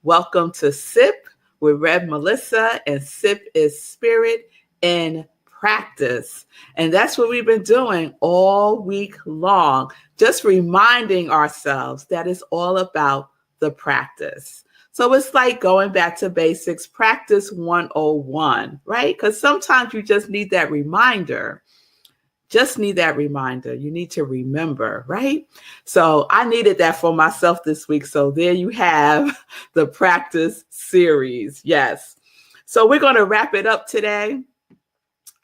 Welcome to SIP with Rev Melissa, and SIP is Spirit in Practice. And that's what we've been doing all week long, just reminding ourselves that it's all about the practice. So it's like going back to basics, practice 101, right? Because sometimes you just need that reminder. You need to remember, right? So I needed that for myself this week. So there you have the practice series. Yes. So we're going to wrap it up today.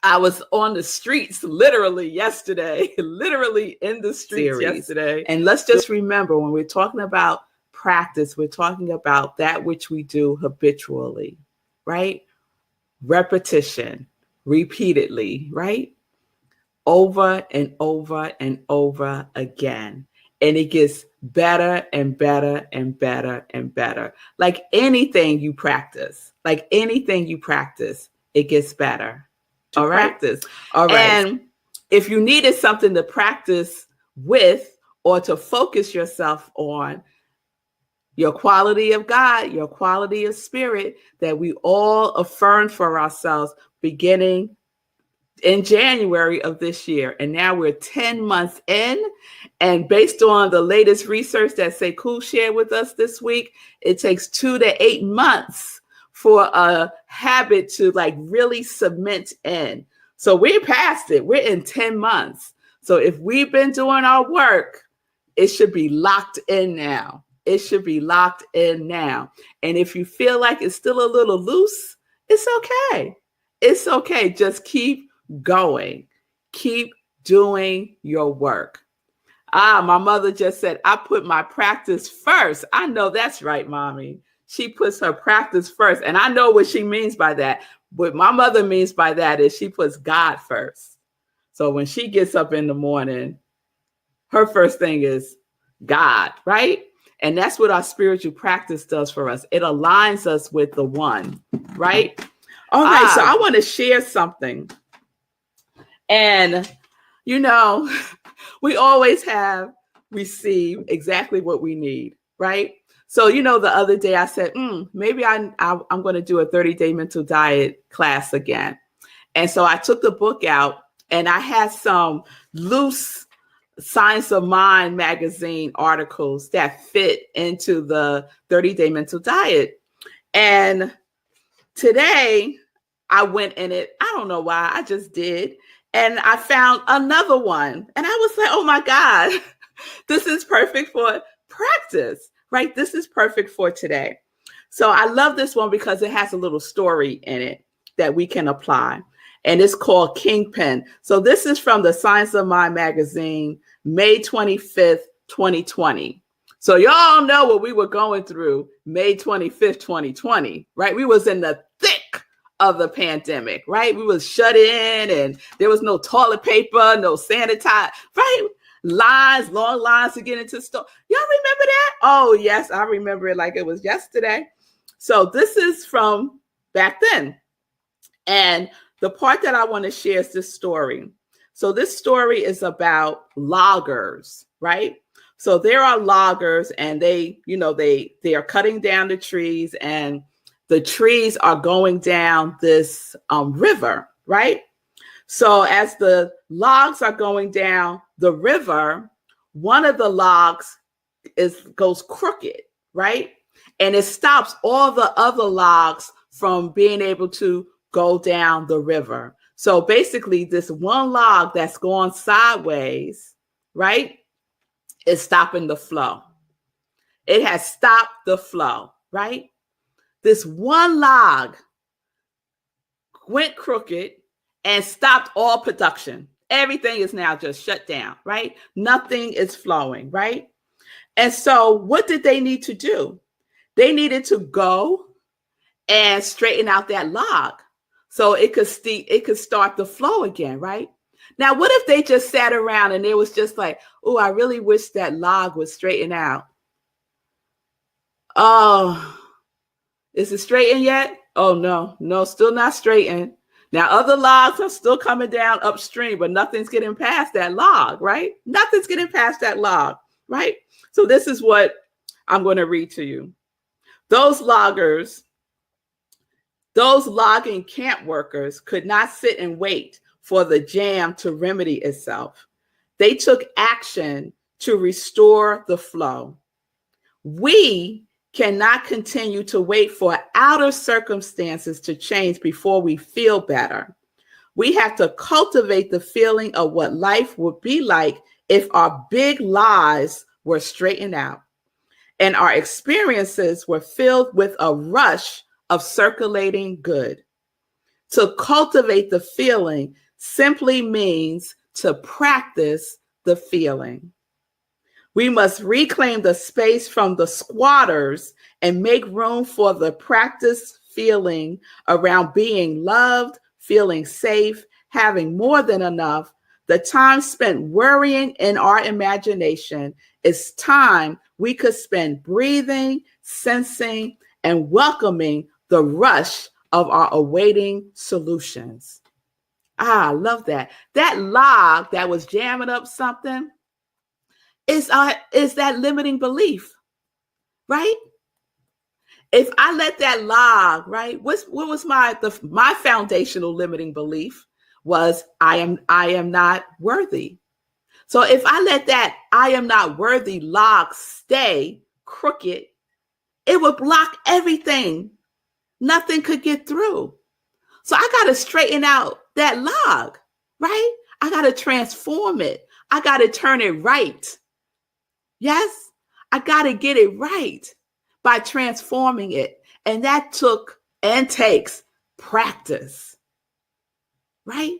I was on the streets literally yesterday, literally in the streets yesterday. And let's just remember, when we're talking about practice, we're talking about that which we do habitually, right? Repetition, repeatedly, right? Over and over and over again. And it gets better and better and better and better. Like anything you practice, it gets better. All right. All right. And if you needed something to practice with or to focus yourself on, your quality of God, your quality of spirit that we all affirmed for ourselves beginning in January of this year. And now we're 10 months in. And based on the latest research that Sekou shared with us this week, it takes 2 to 8 months for a habit to like really cement in. So we're past it. We're in 10 months. So if we've been doing our work, it should be locked in now. And if you feel like it's still a little loose, it's okay. It's okay. Just keep going. Keep doing your work. My mother just said, I put my practice first. I know that's right, Mommy. She puts her practice first. And I know what she means by that. What my mother means by that is she puts God first. So when she gets up in the morning, her first thing is God, right? And that's what our spiritual practice does for us. It aligns us with the one, right? All right, so I want to share something. And, you know, we always have received exactly what we need, right? So, you know, the other day I said, maybe I'm going to do a 30-day mental diet class again. And so I took the book out and I had some loose Science of Mind magazine articles that fit into the 30-day mental diet. And today I went in it. I don't know why, I just did. And I found another one. And I was like, oh my God, this is perfect for practice, right? This is perfect for today. So I love this one because it has a little story in it that we can apply. And it's called Kingpin. So this is from the Science of Mind magazine, May 25th, 2020. So y'all know what we were going through May 25th, 2020, right? We was in the thick of the pandemic, right? We was shut in and there was no toilet paper, no sanitizer, right? Long lines to get into the store. Y'all remember that? Oh, yes, I remember it like it was yesterday. So this is from back then. And the part that I want to share is this story. So this story is about loggers, right? So there are loggers and they are cutting down the trees and the trees are going down this river, right? So as the logs are going down the river, one of the logs goes crooked, right? And it stops all the other logs from being able to go down the river. So basically this one log that's going sideways, right, is stopping the flow. It has stopped the flow, right? This one log went crooked and stopped all production. Everything is now just shut down, right? Nothing is flowing, right? And so what did they need to do? They needed to go and straighten out that log so it could start the flow again, right? Now, what if they just sat around and it was just like, oh, I really wish that log was straightened out. Oh, is it straightened yet? Oh, no, still not straightened. Now, other logs are still coming down upstream, but nothing's getting past that log, right? Nothing's getting past that log, right? So this is what I'm going to read to you. Those loggers, those logging camp workers could not sit and wait for the jam to remedy itself. They took action to restore the flow. We cannot continue to wait for outer circumstances to change before we feel better. We have to cultivate the feeling of what life would be like if our big lies were straightened out and our experiences were filled with a rush of circulating good. To cultivate the feeling simply means to practice the feeling. We must reclaim the space from the squatters and make room for the practice feeling around being loved, feeling safe, having more than enough. The time spent worrying in our imagination is time we could spend breathing, sensing, and welcoming the rush of our awaiting solutions. I love that. That log that was jamming up something is that limiting belief, right? If I let that log, right? What was my foundational limiting belief was I am not worthy. So if I let that I am not worthy log stay crooked, it would block everything. Nothing could get through. So I got to straighten out that log, right? I got to transform it. I got to turn it right. Yes, I got to get it right by transforming it. And that took and takes practice, right?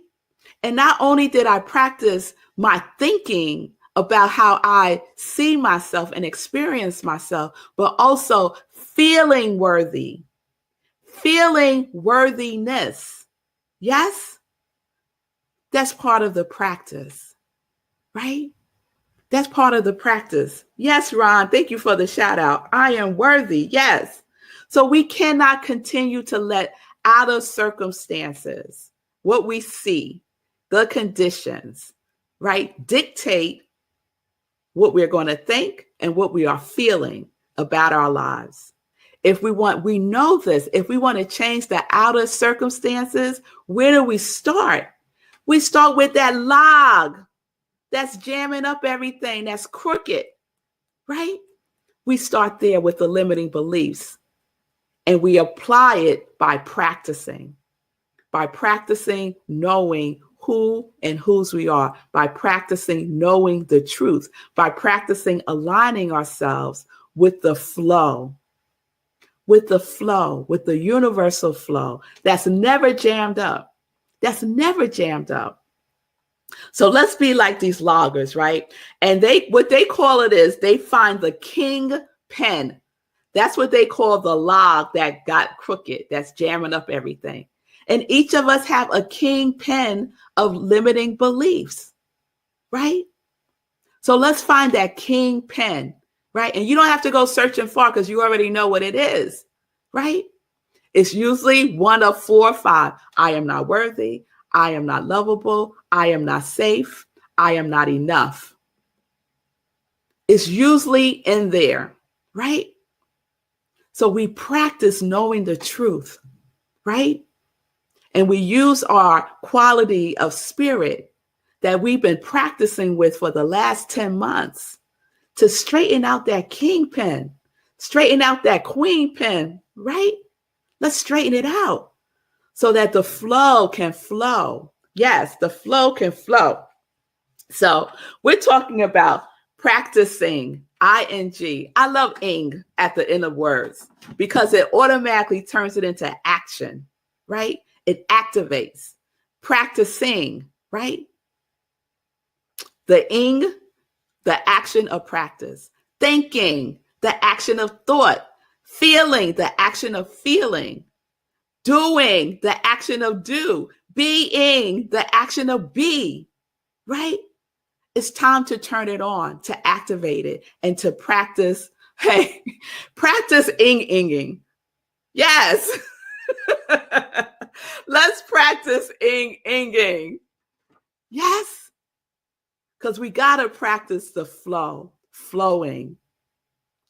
And not only did I practice my thinking about how I see myself and experience myself, but also feeling worthy, feeling worthiness. Yes, that's part of the practice, right? That's part of the practice. Yes, Ron, thank you for the shout out. I am worthy. Yes. So we cannot continue to let outer circumstances, what we see, the conditions, right, dictate what we're going to think and what we are feeling about our lives. We know this, if we want to change the outer circumstances, where do we start? We start with that log that's jamming up everything, that's crooked, right? We start there with the limiting beliefs and we apply it by practicing knowing who and whose we are, by practicing knowing the truth, by practicing aligning ourselves with the flow, with the universal flow that's never jammed up. That's never jammed up. So let's be like these loggers, right? And what they call it is they find the Kingpin. That's what they call the log that got crooked, that's jamming up everything. And each of us have a Kingpin of limiting beliefs, right? So let's find that Kingpin, right? And you don't have to go searching far because you already know what it is, right? It's usually one of 4 or 5. I am not worthy. I am not lovable. I am not safe. I am not enough. It's usually in there, right? So we practice knowing the truth, right? And we use our quality of spirit that we've been practicing with for the last 10 months to straighten out that Kingpin, straighten out that Queenpin, right? Let's straighten it out so that the flow can flow. Yes, the flow can flow. So we're talking about practicing ing. I love ing at the end of words because it automatically turns it into action, right? It activates. Practicing, right? The ing, the action of practice. Thinking, the action of thought. Feeling, the action of feeling. Doing, the action of do. Being, the action of be, right? It's time to turn it on, to activate it, and to practice. Hey, practice inging. Yes. Let's practice inging. Yes. Because we got to practice the flow, flowing,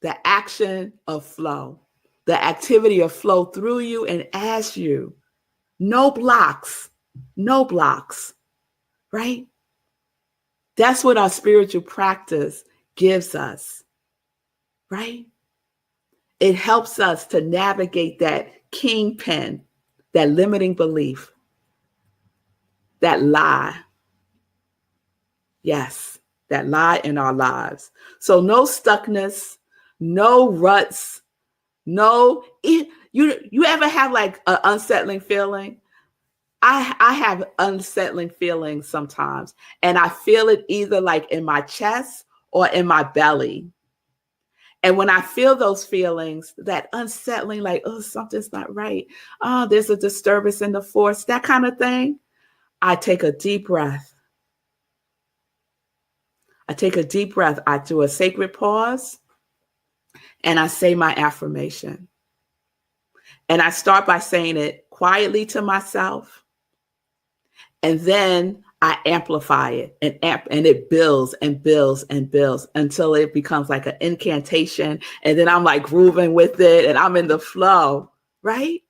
the action of flow. the activity will flow through you and as you. No blocks, right? That's what our spiritual practice gives us, right? It helps us to navigate that kingpin, that limiting belief, that lie. Yes, that lie in our lives. So no stuckness, no ruts, no. You ever have like an unsettling feeling? I have unsettling feelings sometimes, and I feel it either like in my chest or in my belly. And when I feel those feelings, that unsettling, like, oh, something's not right. Oh, there's a disturbance in the force, that kind of thing. I take a deep breath. I do a sacred pause, and I say my affirmation. And I start by saying it quietly to myself. And then I amplify it and it builds and builds and builds until it becomes like an incantation. And then I'm like grooving with it and I'm in the flow, right?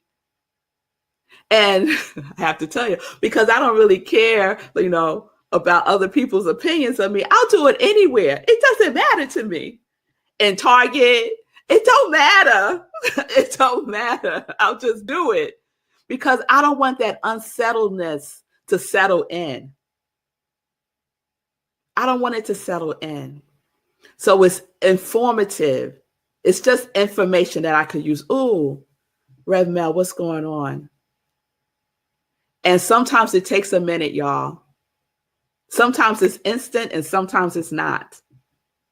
And I have to tell you, because I don't really care, about other people's opinions of me, I'll do it anywhere. It doesn't matter to me. In Target, it don't matter. It don't matter. I'll just do it because I don't want that unsettledness to settle in. I don't want it to settle in. So it's informative. It's just information that I could use. Ooh, Rev Mel, what's going on? And sometimes it takes a minute, y'all. Sometimes it's instant and sometimes it's not.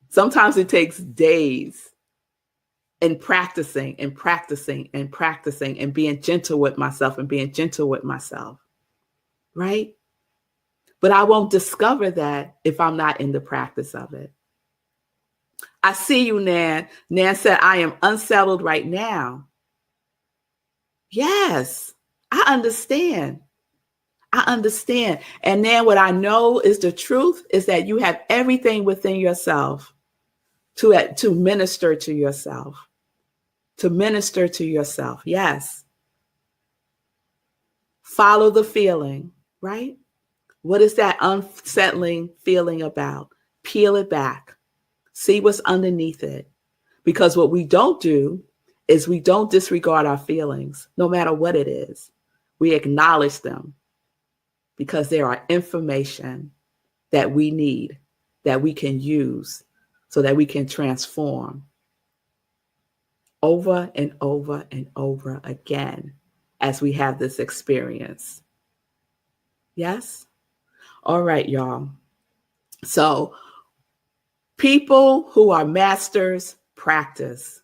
Sometimes it takes days and practicing and practicing and practicing and being gentle with myself and being gentle with myself, right? But I won't discover that if I'm not in the practice of it. I see you, Nan. Nan said, I am unsettled right now. Yes, I understand. And then what I know is the truth is that you have everything within yourself to minister to yourself. To minister to yourself. Yes. Follow the feeling, right? What is that unsettling feeling about? Peel it back. See what's underneath it. Because what we don't do is we don't disregard our feelings, no matter what it is. We acknowledge them because there are information that we need, that we can use so that we can transform over and over and over again as we have this experience. Yes? All right, y'all. So people who are masters practice.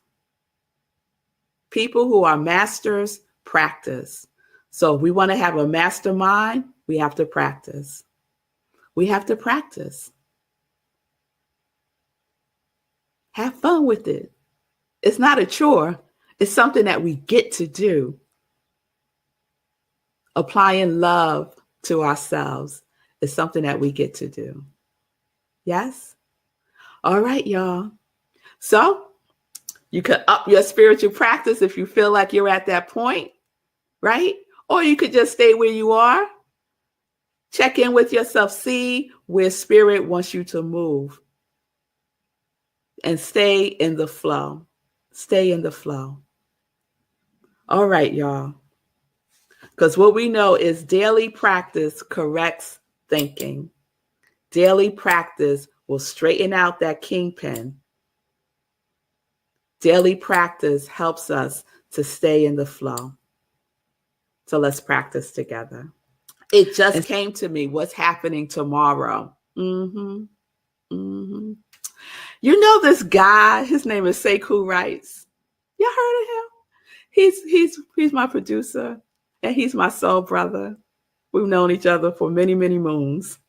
People who are masters practice. So if we want to have a mastermind, we have to practice. We have to practice. Have fun with it. It's not a chore. It's something that we get to do. Applying love to ourselves is something that we get to do. Yes? All right, y'all. So you could up your spiritual practice if you feel like you're at that point, right? Or you could just stay where you are. Check in with yourself. See where spirit wants you to move. And stay in the flow. Stay in the flow. All right, y'all. Because what we know is daily practice corrects thinking. Daily practice will straighten out that kingpin. Daily practice helps us to stay in the flow. So let's practice together. It just came to me what's happening tomorrow. You know this guy, his name is Sekou Wrights. You heard of him? He's my producer and he's my soul brother. We've known each other for many, many moons.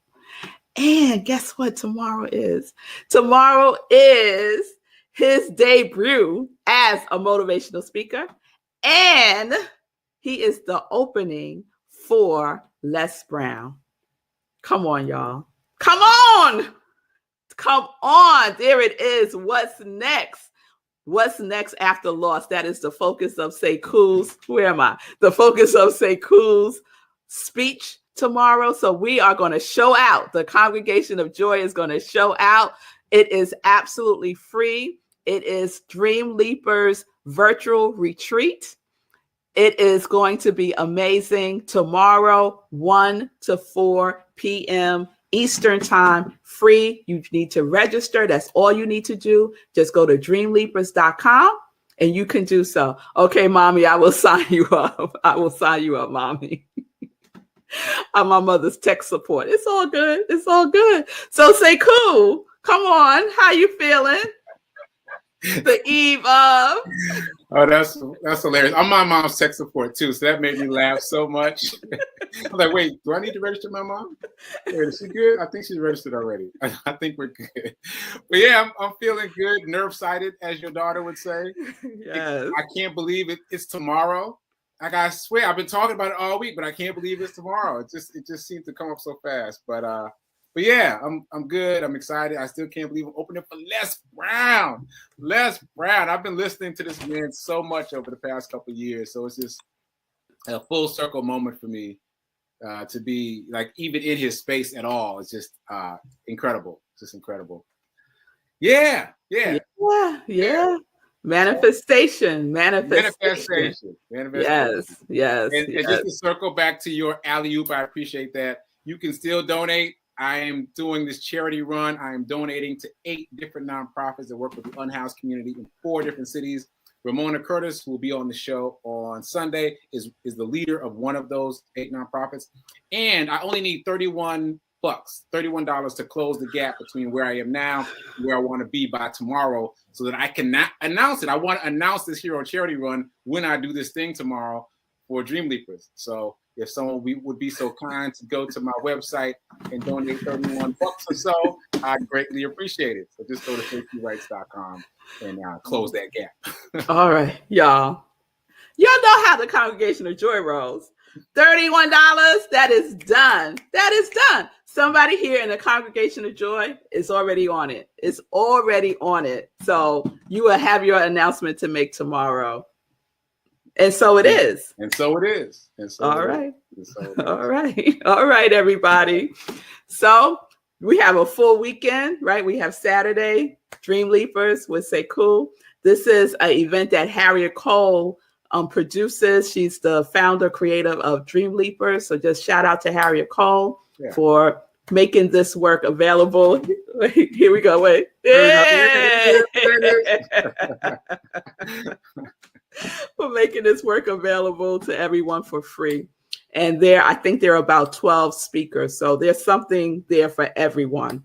And guess what tomorrow is? Tomorrow is his debut as a motivational speaker. And he is the opening for Les Brown. Come on, y'all. Come on. Come on. There it is. What's next? What's next after loss? That is the focus of Sekou's. Where am I? The focus of Sekou's speech tomorrow. So we are going to show out. The Congregation of Joy is going to show out. It is absolutely free. It is Dream Leapers virtual retreat. It is going to be amazing tomorrow, 1 to 4 p.m. Eastern time, free. You need to register. That's all you need to do. Just go to dreamleapers.com and you can do so. Okay, mommy, I will sign you up. I will sign you up, mommy. I'm my mother's tech support. It's all good. It's all good. So Sekou, come on. How you feeling? The eve of. Oh, that's hilarious. I'm my mom's tech support too, so that made me laugh so much. I'm like, wait, do I need to register my mom? Wait, is she good? I think she's registered already. I think we're good. But yeah, I'm feeling good, nerve-sighted, as your daughter would say. Yes. I can't believe it's tomorrow. Like, I swear, I've been talking about it all week, but I can't believe it's tomorrow. It just seemed to come up so fast. But yeah, I'm good. I'm excited. I still can't believe I'm opening for Les Brown. Les Brown. I've been listening to this man so much over the past couple of years. So it's just a full circle moment for me to be like even in his space at all. It's just incredible. It's just incredible. Yeah. Manifestation. Yes. And just to circle back to your alley-oop, I appreciate that. You can still donate. I am doing this charity run. I am donating to 8 different nonprofits that work with the unhoused community in 4 different cities. Ramona Curtis, who will be on the show on Sunday, is the leader of one of those 8 nonprofits. And I only need $31 to close the gap between where I am now and where I want to be by tomorrow so that I can announce it. I want to announce this here on Charity Run when I do this thing tomorrow for Dream Leapers. So if someone would be so kind to go to my website and donate $31 or so, I greatly appreciate it. So just go to safetyrights.com and close that gap. All right, y'all. Y'all know how the Congregation of Joy rolls. $31, that is done. That is done. Somebody here in the Congregation of Joy is already on it. It's already on it. So you will have your announcement to make tomorrow. And so it is. And so it is. All right, everybody. So we have a full weekend, right? We have Saturday, Dream Leapers with Sekou. This is an event that Harriet Cole produces. She's the founder, creator of Dream Leapers. So just shout out to Harriet Cole for making this work available. Here we go. Wait. Yeah. For making this work available to everyone for free. And I think there are about 12 speakers. So there's something there for everyone.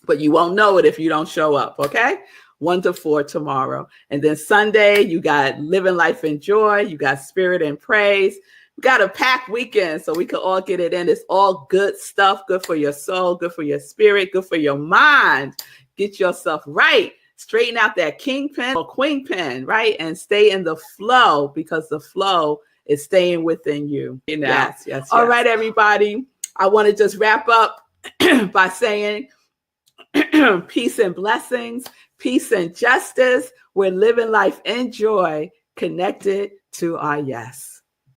But you won't know it if you don't show up, okay? 1 to 4 tomorrow. And then Sunday, you got Living Life in Joy. You got Spirit and Praise. We got a packed weekend, so we can all get it in. It's all good stuff, good for your soul, good for your spirit, good for your mind. Get yourself right. Straighten out that Kingpin or Queenpin, right? And stay in the flow because the flow is staying within you. Yes. All right, everybody. I want to just wrap up by saying peace and blessings, peace and justice. We're living life in joy, connected to our yes.